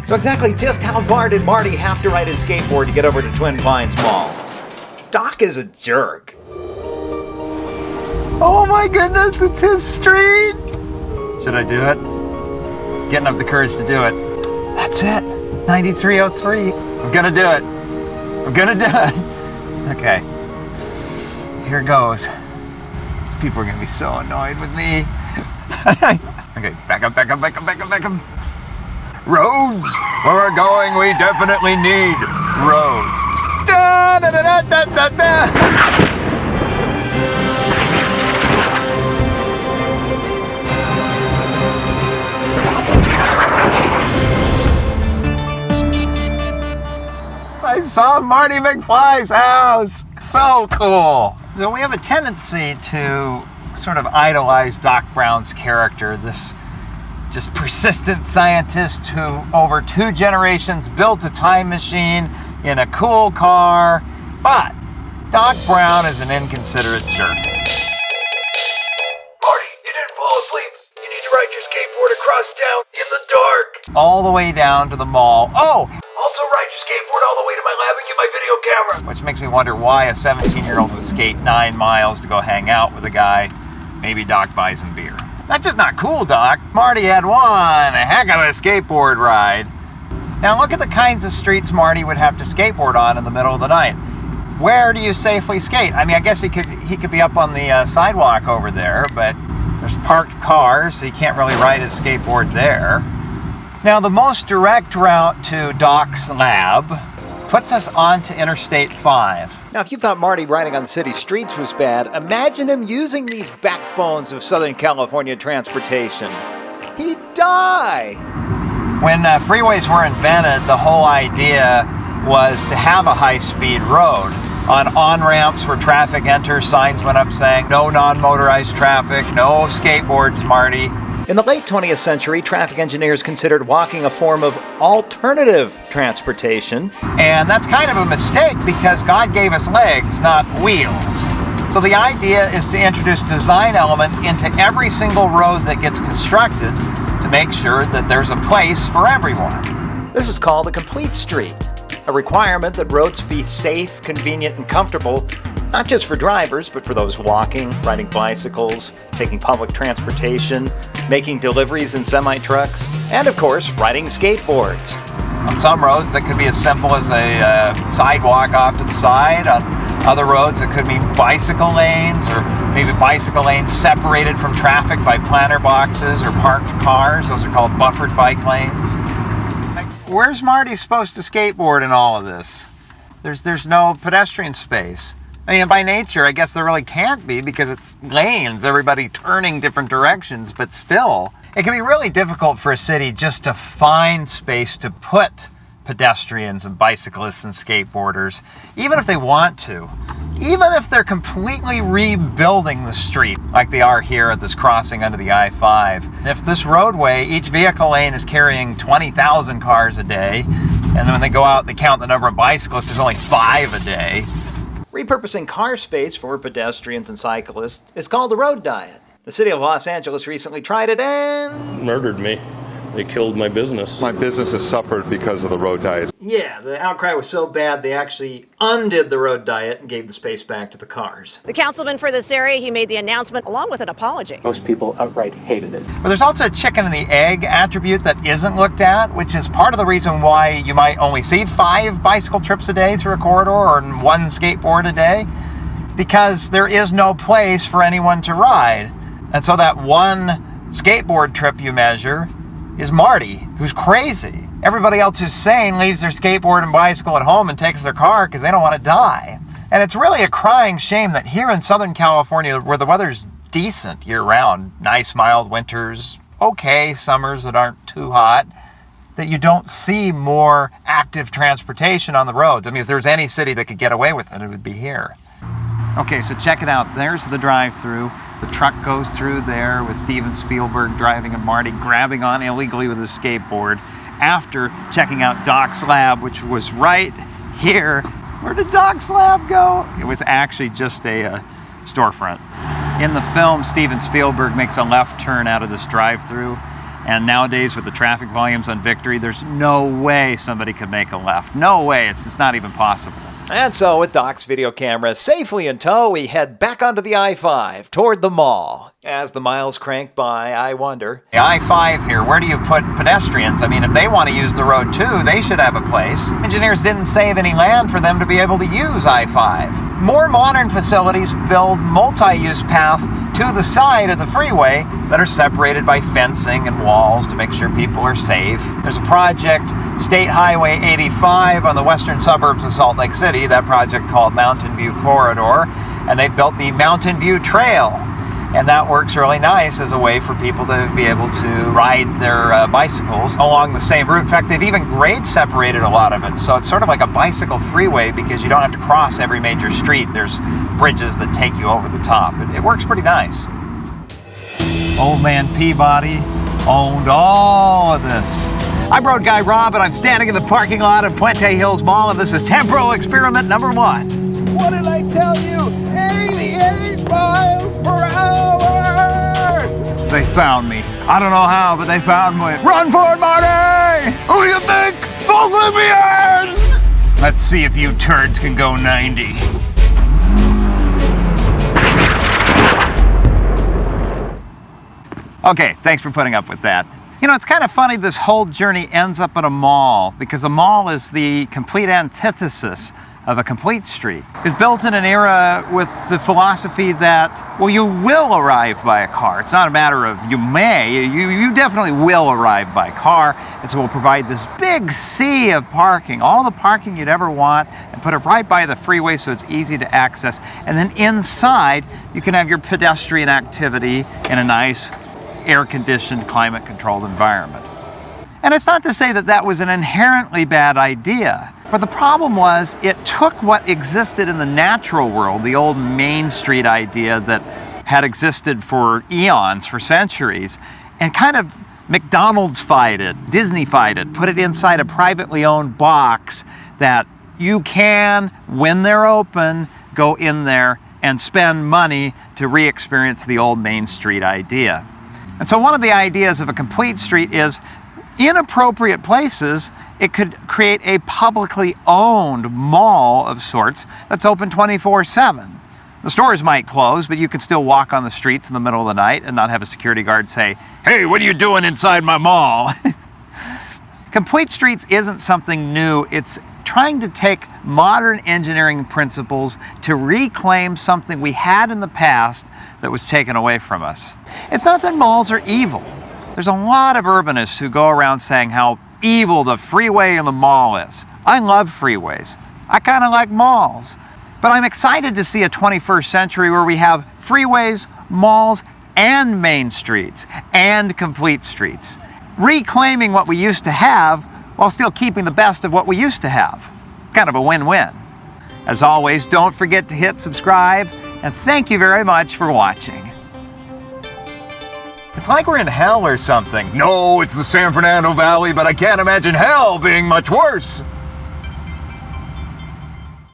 So exactly just how far did Marty have to ride his skateboard to get over to Twin Pines Mall? Doc is a jerk. Oh my goodness, it's his street! Should I do it? Getting up the courage to do it. That's it, 9303. I'm gonna do it. I'm gonna do it. Okay, here goes. These people are gonna be so annoyed with me. Okay, back up, back up, back up, back up, back up. Roads, where we're going, we definitely need roads. Da, da, da, da, da, da. I saw Marty McFly's house. So cool. So we have a tendency to sort of idolize Doc Brown's character, this just persistent scientist who over 2 generations built a time machine in a cool car. But Doc Brown is an inconsiderate jerk. Marty, you didn't fall asleep. You need to ride your skateboard across town in the dark. All the way down to the mall. Oh! Also ride your skateboard all the way to my lab and get my video camera. Which makes me wonder why a 17-year-old would skate 9 miles to go hang out with a guy. Maybe Doc buys him beer. That's just not cool, Doc. Marty had one heck of a skateboard ride. Now look at the kinds of streets Marty would have to skateboard on in the middle of the night. Where do you safely skate? I mean, I guess he could be up on the sidewalk over there, but there's parked cars, so he can't really ride his skateboard there. Now the most direct route to Doc's lab puts us onto Interstate 5. Now, if you thought Marty riding on city streets was bad, imagine him using these backbones of Southern California transportation. He'd die! When freeways were invented, the whole idea was to have a high-speed road. On on-ramps where traffic enters, signs went up saying, no non-motorized traffic, no skateboards, Marty. In the late 20th century, traffic engineers considered walking a form of alternative transportation. And that's kind of a mistake because God gave us legs, not wheels. So the idea is to introduce design elements into every single road that gets constructed to make sure that there's a place for everyone. This is called a complete street, a requirement that roads be safe, convenient, and comfortable, not just for drivers, but for those walking, riding bicycles, taking public transportation, making deliveries in semi-trucks, and of course, riding skateboards. On some roads that could be as simple as a sidewalk off to the side. On other roads it could mean bicycle lanes, or maybe bicycle lanes separated from traffic by planter boxes or parked cars. Those are called buffered bike lanes. Where's Marty supposed to skateboard in all of this? There's no pedestrian space. I mean, by nature, I guess there really can't be because it's lanes, everybody turning different directions, but still, it can be really difficult for a city just to find space to put pedestrians and bicyclists and skateboarders, even if they want to. Even if they're completely rebuilding the street, like they are here at this crossing under the I-5. If this roadway, each vehicle lane is carrying 20,000 cars a day, and then when they go out, they count the number of bicyclists, there's only 5 a day. Repurposing car space for pedestrians and cyclists is called the road diet. The city of Los Angeles recently tried it and murdered me. They killed my business. My business has suffered because of the road diet. Yeah, the outcry was so bad they actually undid the road diet and gave the space back to the cars. The councilman for this area, he made the announcement along with an apology. Most people outright hated it. But there's also a chicken and the egg attribute that isn't looked at, which is part of the reason why you might only see 5 bicycle trips a day through a corridor or 1 skateboard a day, because there is no place for anyone to ride. And so that 1 skateboard trip you measure is Marty, who's crazy. Everybody else who's sane leaves their skateboard and bicycle at home and takes their car because they don't want to die. And it's really a crying shame that here in Southern California, where the weather's decent year-round, nice mild winters, okay summers that aren't too hot, that you don't see more active transportation on the roads. I mean, if there's any city that could get away with it, it would be here. Okay, so check it out. There's the drive-through. The truck goes through there with Steven Spielberg driving and Marty grabbing on illegally with his skateboard after checking out Doc's lab, which was right here. Where did Doc's lab go? It was actually just a storefront. In the film, Steven Spielberg makes a left turn out of this drive-through, And nowadays with the traffic volumes on Victory, there's no way somebody could make a left. No way, it's just not even possible. And so, with Doc's video camera safely in tow, we head back onto the I-5 toward the mall. As the miles crank by, I wonder, The I-5 here, where do you put pedestrians? I mean, if they want to use the road too, they should have a place. Engineers didn't save any land for them to be able to use I-5. More modern facilities build multi-use paths to the side of the freeway that are separated by fencing and walls to make sure people are safe. There's a project, State Highway 85 on the western suburbs of Salt Lake City, that project called Mountain View Corridor, and they built the Mountain View Trail. And that works really nice as a way for people to be able to ride their bicycles along the same route. In fact, they've even grade separated a lot of it. So it's sort of like a bicycle freeway because you don't have to cross every major street. There's bridges that take you over the top. It works pretty nice. Old man Peabody owned all of this. I'm Road Guy Rob, and I'm standing in the parking lot of Puente Hills Mall, and this is temporal experiment number 1. What did I tell you? 88 miles per hour! They found me. I don't know how, but they found me. Run for it, Marty! Who do you think? The Olympians! Let's see if you turds can go 90. Okay, thanks for putting up with that. You know, it's kind of funny this whole journey ends up at a mall, because a mall is the complete antithesis of a complete street. It's built in an era with the philosophy that, well, you will arrive by a car. It's not a matter of you may, you definitely will arrive by car. And so we'll provide this big sea of parking, all the parking you'd ever want, and put it right by the freeway so it's easy to access. And then inside, you can have your pedestrian activity in a nice, air-conditioned, climate-controlled environment. And it's not to say that that was an inherently bad idea, but the problem was it took what existed in the natural world, the old Main Street idea that had existed for eons, for centuries, and kind of McDonald's-fied it, Disney-fied it, put it inside a privately owned box that you can, when they're open, go in there and spend money to re-experience the old Main Street idea. And so one of the ideas of a complete street is, in appropriate places, it could create a publicly owned mall of sorts that's open 24/7. The stores might close, but you could still walk on the streets in the middle of the night and not have a security guard say, "Hey, what are you doing inside my mall?" Complete streets isn't something new. It's trying to take modern engineering principles to reclaim something we had in the past that was taken away from us. It's not that malls are evil. There's a lot of urbanists who go around saying how evil the freeway and the mall is. I love freeways. I kind of like malls. But I'm excited to see a 21st century where we have freeways, malls, and main streets, and complete streets. Reclaiming what we used to have while still keeping the best of what we used to have. Kind of a win-win. As always, don't forget to hit subscribe, and thank you very much for watching. It's like we're in hell or something. No, it's the San Fernando Valley, but I can't imagine hell being much worse.